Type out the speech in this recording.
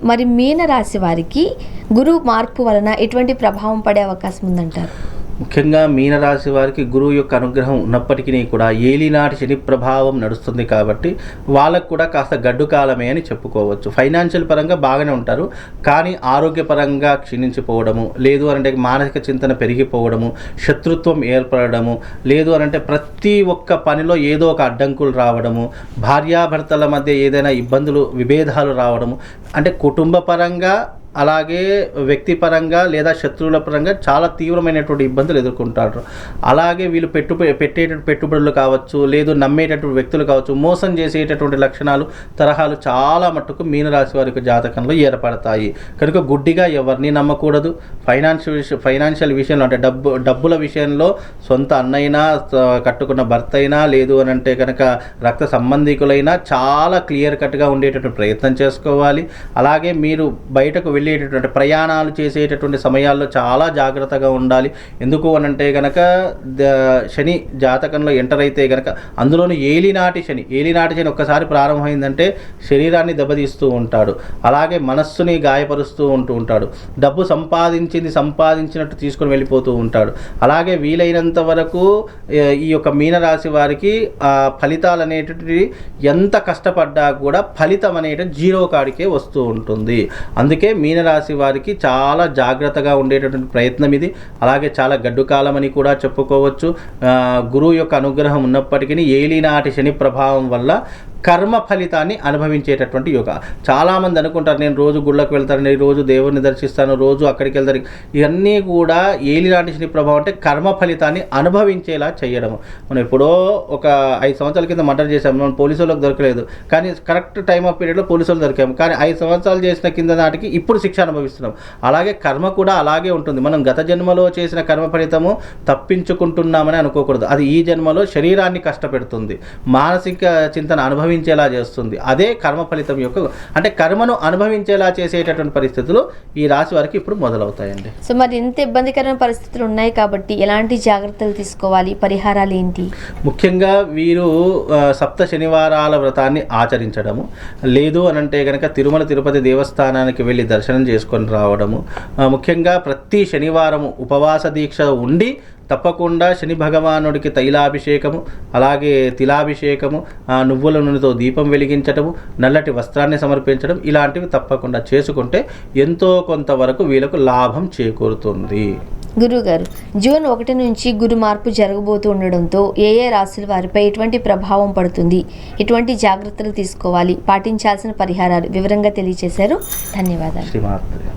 మరి మీన రాశి వారికి గురువు మార్పు వలన ఎటువంటి ప్రభావం పడే అవకాశం ఉందంటారు? ముఖ్యంగా మీనరాశి వారికి గురువు యొక్క అనుగ్రహం ఉన్నప్పటికీ కూడా ఏలినాటి శని ప్రభావం నడుస్తుంది కాబట్టి వాళ్ళకు కూడా కాస్త గడ్డు కాలమే అని చెప్పుకోవచ్చు. ఫైనాన్షియల్ పరంగా బాగానే ఉంటారు, కానీ ఆరోగ్యపరంగా క్షీణించిపోవడము, లేదు అనంటే మానసిక చింతన పెరిగిపోవడము, శత్రుత్వం ఏర్పడము, లేదు అనంటే ప్రతి ఒక్క పనిలో ఏదో ఒక అడ్డంకులు రావడము, భార్యాభర్తల మధ్య ఏదైనా ఇబ్బందులు విభేదాలు రావడము, అంటే కుటుంబ పరంగా అలాగే వ్యక్తిపరంగా లేదా శత్రువుల పరంగా చాలా తీవ్రమైనటువంటి ఇబ్బందులు ఎదుర్కొంటారు. అలాగే వీళ్ళు పెట్టేటటువంటి పెట్టుబడులు కావచ్చు, లేదు నమ్మేటటువంటి వ్యక్తులు కావచ్చు, మోసం చేసేటటువంటి లక్షణాలు తరహాలు చాలా మట్టుకు మీనరాశి వారికి జాతకంలో ఏర్పడతాయి. కనుక గుడ్డిగా ఎవరిని నమ్మకూడదు. ఫైనాన్షియల్ విషయంలో అంటే డబ్బుల విషయంలో సొంత అన్నైనా కట్టుకున్న భర్త అయినా, లేదు అని అంటే కనుక రక్త సంబంధికులైనా చాలా క్లియర్ కట్గా ఉండేటటువంటి ప్రయత్నం చేసుకోవాలి. అలాగే మీరు బయటకు వెళ్ళేటటువంటి ప్రయాణాలు చేసేటటువంటి సమయాల్లో చాలా జాగ్రత్తగా ఉండాలి. ఎందుకు అనంటే కనుక శని జాతకంలో ఎంటర్ అయితే కనుక అందులోని ఏలినాటి శని ఒక్కసారి ప్రారంభమైందంటే శరీరాన్ని దెబ్బతీస్తూ ఉంటాడు, అలాగే మనస్సుని గాయపరుస్తూ ఉంటాడు, డబ్బు సంపాదించినట్టు తీసుకొని వెళ్ళిపోతూ ఉంటాడు. అలాగే వీలైనంత వరకు ఈ యొక్క మీనరాశి వారికి ఫలితాలు అనేటువంటివి ఎంత కష్టపడ్డా కూడా ఫలితం అనేటువంటి జీరో కాడికే వస్తూ ఉంటుంది. అందుకే మీనరాశి వారికి చాలా జాగ్రత్తగా ఉండేటటువంటి ప్రయత్నం ఇది. అలాగే చాలా గడ్డు కాలం అని కూడా చెప్పుకోవచ్చు. గురువు యొక్క అనుగ్రహం ఉన్నప్పటికీ ఏలినాటి శని ప్రభావం వల్ల కర్మ ఫలితాన్ని అనుభవించేటటువంటి యోగ. చాలామంది అనుకుంటారు నేను రోజు గుళ్ళకు వెళ్తాను, రోజు దేవుడిని దర్శిస్తాను, రోజు అక్కడికి వెళ్తాను. ఇవన్నీ కూడా ఏలినాటి శని ప్రభావం అంటే కర్మ ఫలితాన్ని అనుభవించేలా చేయడము. మనం ఎప్పుడో ఒక 5 సంవత్సరాల కింద మర్డర్ చేసాము, మనం పోలీసు వాళ్ళకి దొరకలేదు, కానీ కరెక్ట్ టైమ్ ఆఫ్ పీరియడ్లో పోలీసు వాళ్ళు దొరికాము. కానీ 5 సంవత్సరాలు చేసిన కింద నాటికి ఇప్పుడు శిక్ష అనుభవిస్తున్నాం. అలాగే కర్మ కూడా అలాగే ఉంటుంది. మనం గత జన్మలో చేసిన కర్మ ఫలితము తప్పించుకుంటున్నామని అనుకోకూడదు. అది ఈ జన్మలో శరీరాన్ని కష్టపెడుతుంది, మానసిక చింతన అనుభవించేలా చేస్తుంది. అదే కర్మ ఫలితం యొక్క అంటే కర్మను అనుభవించేలా చేసేటటువంటి పరిస్థితులు ఈ రాశి వారికి ఇప్పుడు మొదలవుతాయండి. సో మరి ఇంత ఇబ్బందికరమైన పరిస్థితులు ఉన్నాయి కాబట్టి ఎలాంటి జాగ్రత్తలు తీసుకోవాలి, పరిహారాలు ఏంటి? ముఖ్యంగా వీరు సప్త శనివారాల వ్రతాన్ని ఆచరించడము, లేదు అనంటే కనుక తిరుమల తిరుపతి దేవస్థానానికి వెళ్ళి దర్శనం చేసుకొని రావడము, ముఖ్యంగా ప్రతి శనివారము ఉపవాస దీక్ష ఉండి తప్పకుండా శని భగవానుడికి తైలాభిషేకము, అలాగే తిలాభిషేకము, నువ్వుల నూనెతో దీపం వెలిగించటము, నల్లటి వస్త్రాన్ని సమర్పించడం, ఇలాంటివి తప్పకుండా చేసుకుంటే ఎంతో కొంతవరకు వీళ్ళకు లాభం చేకూరుతుంది. గురుగారు, జూన్ 1 నుంచి గురు మార్పు జరగబోతూ ఉండడంతో ఏ రాశుల వారిపై ఎటువంటి ప్రభావం పడుతుంది, ఎటువంటి జాగ్రత్తలు తీసుకోవాలి, పాటించాల్సిన పరిహారాలు వివరంగా తెలియజేశారు. ధన్యవాదాలు. శ్రీమాత్రే.